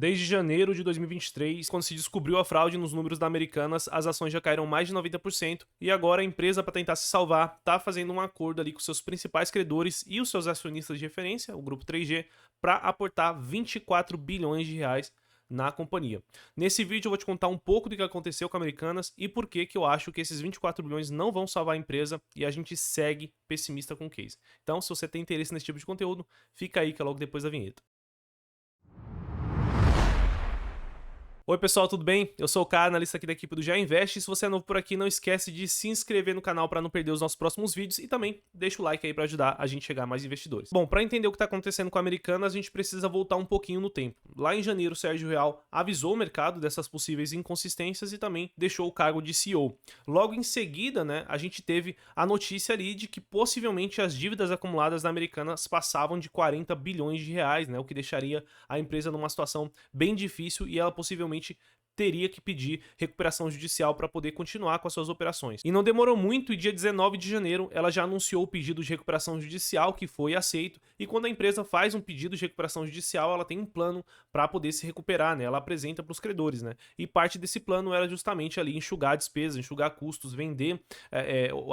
Desde janeiro de 2023, quando se descobriu a fraude nos números da Americanas, as ações já caíram mais de 90% e agora a empresa, para tentar se salvar, está fazendo um acordo ali com seus principais credores e os seus acionistas de referência, o grupo 3G, para aportar 24 bilhões de reais na companhia. Nesse vídeo eu vou te contar um pouco do que aconteceu com a Americanas e por que eu acho que esses 24 bilhões não vão salvar a empresa e a gente segue pessimista com o case. Então, se você tem interesse nesse tipo de conteúdo, fica aí que é logo depois da vinheta. Oi pessoal, tudo bem? Eu sou o K, analista aqui da equipe do Já Invest, e se você é novo por aqui, não esquece de se inscrever no canal para não perder os nossos próximos vídeos e também deixa o like aí para ajudar a gente a chegar a mais investidores. Bom, para entender o que está acontecendo com a Americanas, a gente precisa voltar um pouquinho no tempo. Lá em janeiro, o Sérgio Real avisou o mercado dessas possíveis inconsistências e também deixou o cargo de CEO. Logo em seguida, a gente teve a notícia ali de que possivelmente as dívidas acumuladas da Americanas passavam de 40 bilhões de reais, o que deixaria a empresa numa situação bem difícil e ela possivelmente teria que pedir recuperação judicial para poder continuar com as suas operações. E não demorou muito e dia 19 de janeiro ela já anunciou o pedido de recuperação judicial que foi aceito, e quando a empresa faz um pedido de recuperação judicial, ela tem um plano para poder se recuperar, ela apresenta para os credores, e parte desse plano era justamente ali enxugar despesas, enxugar custos, vender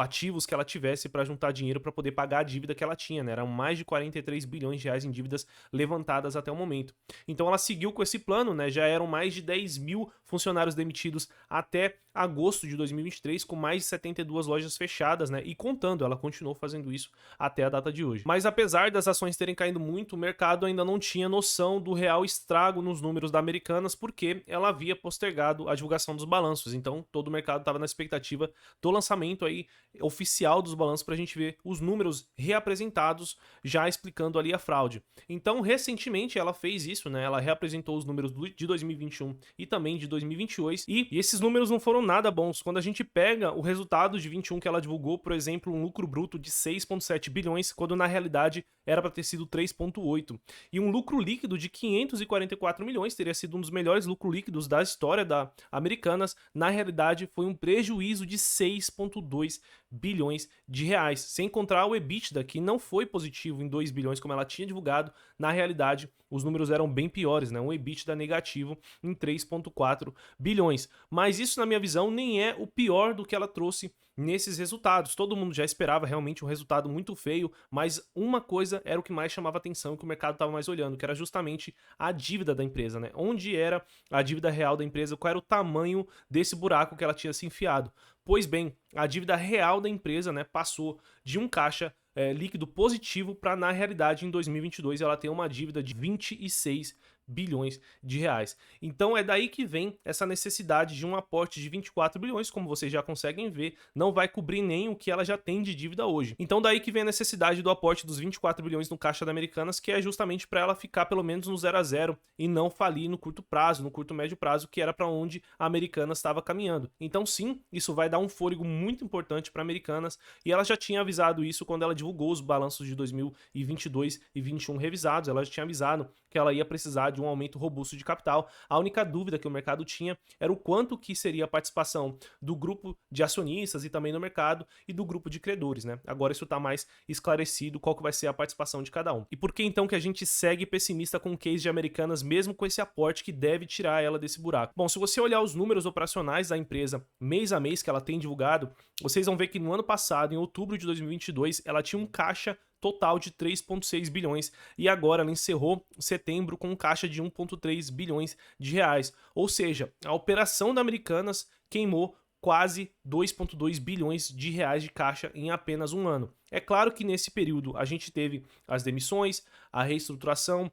ativos que ela tivesse para juntar dinheiro para poder pagar a dívida que ela tinha, eram mais de 43 bilhões de reais em dívidas levantadas até o momento. Então ela seguiu com esse plano, já eram mais de 10 mil funcionários demitidos até agosto de 2023, com mais de 72 lojas fechadas, e contando, ela continuou fazendo isso até a data de hoje. Mas apesar das ações terem caído muito, o mercado ainda não tinha noção do real estrago nos números da Americanas, porque ela havia postergado a divulgação dos balanços. Então todo o mercado estava na expectativa do lançamento aí oficial dos balanços para a gente ver os números reapresentados, já explicando ali a fraude. Então recentemente ela fez isso, ela reapresentou os números de 2021 e também de 2022, e esses números não foram nada bons. Quando a gente pega o resultado de 21 que ela divulgou, por exemplo, um lucro bruto de 6,7 bilhões, quando na realidade era para ter sido 3,8. E um lucro líquido de 544 milhões, teria sido um dos melhores lucros líquidos da história da Americanas, na realidade foi um prejuízo de 6,2 bilhões de reais, sem encontrar o EBITDA, que não foi positivo em 2 bilhões como ela tinha divulgado. Na realidade, os números eram bem piores, um EBITDA negativo em 3,4 bilhões. Mas isso, na minha visão, nem é o pior do que ela trouxe nesses resultados. Todo mundo já esperava realmente um resultado muito feio, mas uma coisa era o que mais chamava atenção, que o mercado estava mais olhando, que era justamente a dívida da empresa, Onde era a dívida real da empresa, qual era o tamanho desse buraco que ela tinha se enfiado. Pois bem, a dívida real da empresa, passou de um caixa líquido positivo para, na realidade, em 2022 ela tem uma dívida de 26 bilhões de reais. Então é daí que vem essa necessidade de um aporte de 24 bilhões, como vocês já conseguem ver, não vai cobrir nem o que ela já tem de dívida hoje. Então daí que vem a necessidade do aporte dos 24 bilhões no caixa da Americanas, que é justamente para ela ficar pelo menos no 0 a 0 e não falir no curto prazo, no curto médio prazo, que era para onde a Americanas estava caminhando. Então sim, isso vai dar um fôlego muito importante para a Americanas, e ela já tinha avisado isso quando ela divulgou os balanços de 2022 e 2021 revisados. Ela já tinha avisado que ela ia precisar de um aumento robusto de capital. A única dúvida que o mercado tinha era o quanto que seria a participação do grupo de acionistas e também no mercado e do grupo de credores, Agora isso está mais esclarecido, qual que vai ser a participação de cada um. E por que então que a gente segue pessimista com o case de Americanas, mesmo com esse aporte que deve tirar ela desse buraco? Bom, se você olhar os números operacionais da empresa mês a mês que ela tem divulgado, vocês vão ver que no ano passado, em outubro de 2022, ela tinha um caixa total de 3,6 bilhões e agora ela encerrou setembro com um caixa de 1,3 bilhões de reais. Ou seja, a operação da Americanas queimou quase 2,2 bilhões de reais de caixa em apenas um ano. É claro que nesse período a gente teve as demissões, a reestruturação,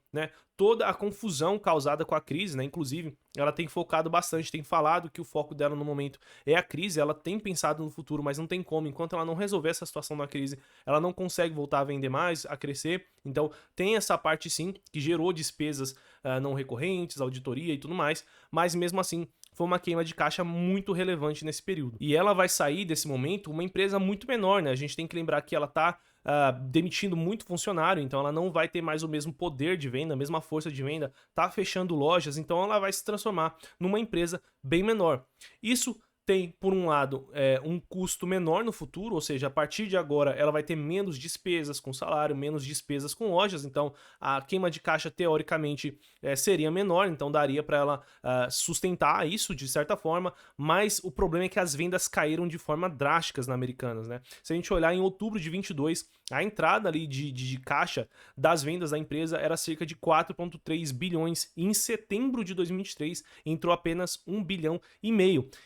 toda a confusão causada com a crise, Inclusive, ela tem focado bastante, tem falado que o foco dela no momento é a crise, ela tem pensado no futuro, mas não tem como. Enquanto ela não resolver essa situação da crise, ela não consegue voltar a vender mais, a crescer. Então, tem essa parte sim, que gerou despesas não recorrentes, auditoria e tudo mais, mas mesmo assim, foi uma queima de caixa muito relevante nesse período. E ela vai sair desse momento uma empresa muito menor, A gente tem que lembrar que ela está demitindo muito funcionário, então ela não vai ter mais o mesmo poder de venda, a mesma força de venda, tá fechando lojas, então ela vai se transformar numa empresa bem menor. Isso tem, por um lado, um custo menor no futuro, ou seja, a partir de agora ela vai ter menos despesas com salário, menos despesas com lojas, então a queima de caixa teoricamente seria menor, então daria para ela sustentar isso de certa forma, mas o problema é que as vendas caíram de forma drásticas na Americanas, né? Se a gente olhar em outubro de 22, a entrada ali de caixa das vendas da empresa era cerca de 4,3 bilhões e em setembro de 2023 entrou apenas 1,5 bilhão.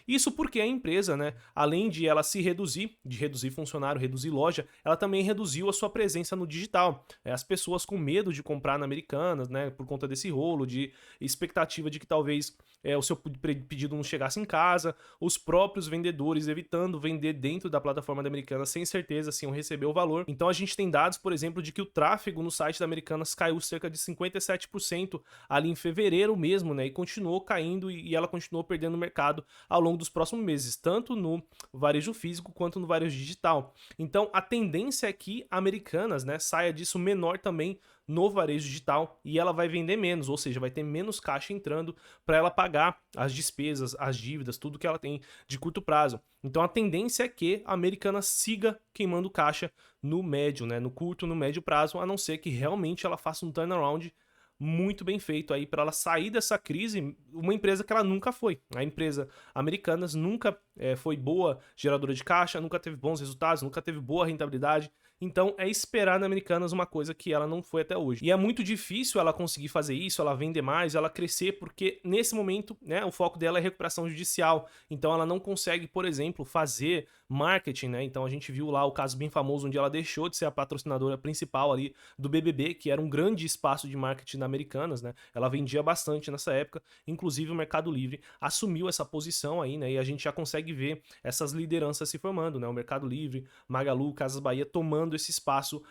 Isso porque a empresa, né, além de ela se reduzir, de reduzir funcionário, reduzir loja, ela também reduziu a sua presença no digital. As pessoas com medo de comprar na Americanas, né, por conta desse rolo, de expectativa de que talvez o seu pedido não chegasse em casa, os próprios vendedores evitando vender dentro da plataforma da Americanas sem certeza se iam receber o valor. Então a gente tem dados, por exemplo, de que o tráfego no site da Americanas caiu cerca de 57% ali em fevereiro mesmo, né, e continuou caindo e ela continuou perdendo mercado ao longo dos próximos meses, tanto no varejo físico quanto no varejo digital. Então a tendência é que a Americanas, né, saia disso menor também no varejo digital e ela vai vender menos, ou seja, vai ter menos caixa entrando para ela pagar as despesas, as dívidas, tudo que ela tem de curto prazo. Então a tendência é que a Americanas siga queimando caixa no médio, né, no curto, no médio prazo, a não ser que realmente ela faça um turnaround muito bem feito aí para ela sair dessa crise, uma empresa que ela nunca foi. A empresa Americanas nunca foi boa geradora de caixa, nunca teve bons resultados, nunca teve boa rentabilidade. Então é esperar na Americanas uma coisa que ela não foi até hoje. E é muito difícil ela conseguir fazer isso, ela vender mais, ela crescer, porque nesse momento, né, o foco dela é recuperação judicial. Então ela não consegue, por exemplo, fazer marketing, né? Então a gente viu lá o caso bem famoso onde ela deixou de ser a patrocinadora principal ali do BBB, que era um grande espaço de marketing da Americanas, né? Ela vendia bastante nessa época, inclusive o Mercado Livre assumiu essa posição aí, né? E a gente já consegue ver essas lideranças se formando, né? O Mercado Livre, Magalu, Casas Bahia tomando esse espaço,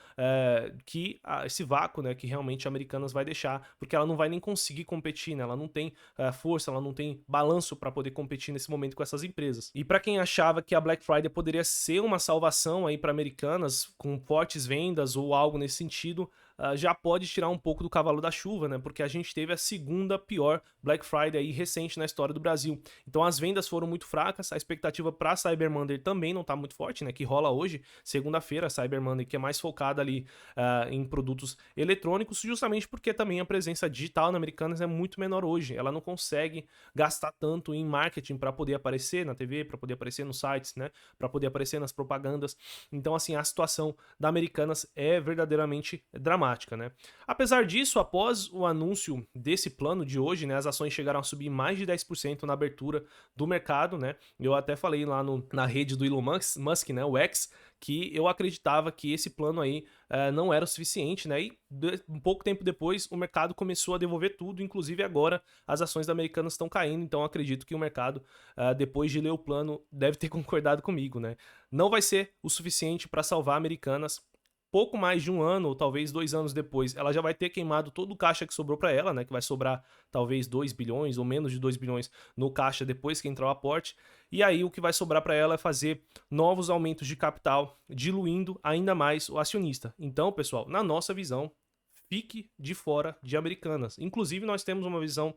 esse vácuo, né? Que realmente a Americanas vai deixar, porque ela não vai nem conseguir competir, né? Ela não tem força, ela não tem balanço para poder competir nesse momento com essas empresas. E para quem achava que a Black Friday poderia ser uma salvação aí para Americanas, com fortes vendas ou algo nesse sentido, já pode tirar um pouco do cavalo da chuva, né? Porque a gente teve a segunda pior Black Friday aí recente na história do Brasil. Então as vendas foram muito fracas, a expectativa para Cyber Monday também não tá muito forte, né? Que rola hoje, segunda-feira, Cyber Monday, que é mais focada ali em produtos eletrônicos, justamente porque também a presença digital na Americanas é muito menor hoje. Ela não consegue gastar tanto em marketing para poder aparecer na TV, para poder aparecer nos sites, né? Para poder aparecer nas propagandas. Então, assim, a situação da Americanas é verdadeiramente dramática, né? Apesar disso, após o anúncio desse plano de hoje, né, as ações chegaram a subir mais de 10% na abertura do mercado, né? Eu até falei lá na rede do Elon Musk, né, o X, que eu acreditava que esse plano aí não era o suficiente, né? E um pouco tempo depois o mercado começou a devolver tudo, inclusive agora as ações da Americanas estão caindo, então acredito que o mercado, depois de ler o plano, deve ter concordado comigo, né? Não vai ser o suficiente para salvar Americanas. Pouco mais de um ano, ou talvez 2 anos depois, ela já vai ter queimado todo o caixa que sobrou para ela, né? Que vai sobrar talvez 2 bilhões ou menos de 2 bilhões no caixa depois que entrar o aporte. E aí o que vai sobrar para ela é fazer novos aumentos de capital, diluindo ainda mais o acionista. Então, pessoal, na nossa visão, fique de fora de Americanas. Inclusive, nós temos uma visão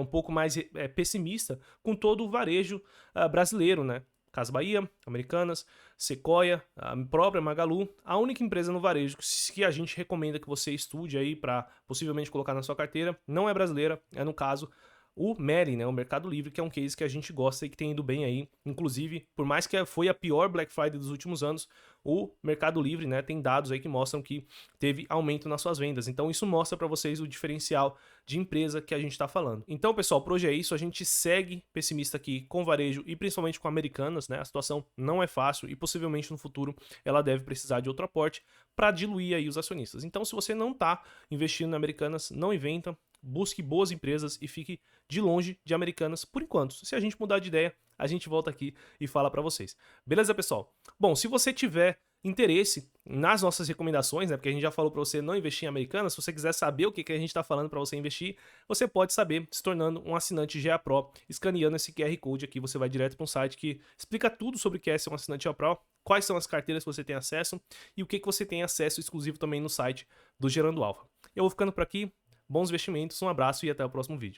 um pouco mais pessimista com todo o varejo brasileiro, né? Casas Bahia, Americanas, Sequoia, a própria Magalu, a única empresa no varejo que a gente recomenda que você estude aí para possivelmente colocar na sua carteira, não é brasileira, é no caso o Meli, né, o Mercado Livre, que é um case que a gente gosta e que tem ido bem aí. Inclusive, por mais que foi a pior Black Friday dos últimos anos, o Mercado Livre, né, tem dados aí que mostram que teve aumento nas suas vendas. Então isso mostra para vocês o diferencial de empresa que a gente está falando. Então, pessoal, por hoje é isso. A gente segue pessimista aqui com varejo e principalmente com Americanas, né? A situação não é fácil e possivelmente no futuro ela deve precisar de outro aporte para diluir aí os acionistas. Então, se você não está investindo na Americanas, não inventa, busque boas empresas e fique de longe de Americanas por enquanto. Se a gente mudar de ideia, a gente volta aqui e fala para vocês. Beleza, pessoal? Bom, se você tiver interesse nas nossas recomendações, né, porque a gente já falou para você não investir em Americanas, se você quiser saber o que a gente está falando para você investir, você pode saber se tornando um assinante GA Pro, escaneando esse QR Code aqui, você vai direto para um site que explica tudo sobre o que é ser um assinante GA Pro, quais são as carteiras que você tem acesso e o que você tem acesso exclusivo também no site do Gerando Alfa. Eu vou ficando por aqui, bons investimentos, um abraço e até o próximo vídeo.